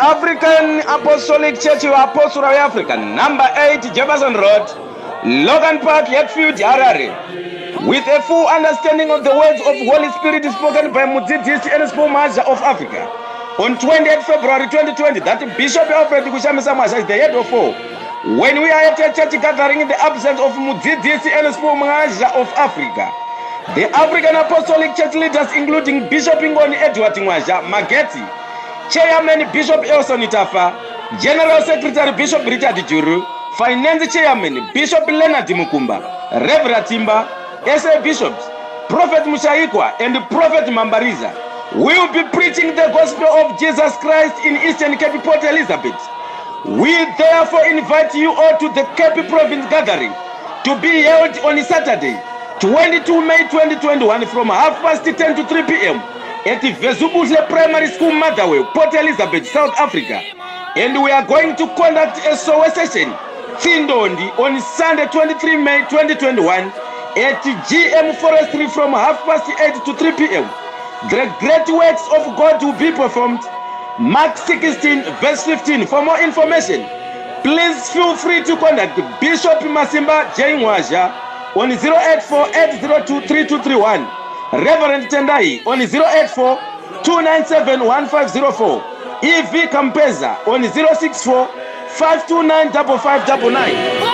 African Apostolic Church of Apostle of Africa, number 8, Jefferson Road, Logan Park, Hatfield, Harare. With a full understanding of the words of Holy Spirit spoken by Mudzidzisi Ernest Maja of Africa on 28th February 2020, that Bishop Alfred Kushamisa Maja is the head of all. When we are at a church gathering in the absence of Mudzidzisi Ernest Maja of Africa, the African Apostolic Church leaders, including Bishop Ngoni Edward Ngwaja Mageti, Chairman Bishop Elson Itafa, General Secretary Bishop Richard Juru, Finance Chairman Bishop Leonard Mukumba, Reverend Timba, SA Bishops, Prophet Mushaikwa and Prophet Mambariza will be preaching the gospel of Jesus Christ in Eastern Cape Port Elizabeth. We therefore invite you all to the Cape Province gathering to be held on Saturday, 22 May 2021 from 10:30 to 3 p.m. at Vezubuhle Primary School, Motherwell, Port Elizabeth, South Africa. And we are going to conduct a sower session, Thindondi, on Sunday, 23 May 2021 at GM Forestry from 8:30 to 3 p.m. The great works of God will be performed. Mark 16, verse 15. For more information, please feel free to contact Bishop Masimba J. Ngwaja on 084-802-3231. Reverend Tendai on 084-297-1504. EV Campeza on 064-529-5599.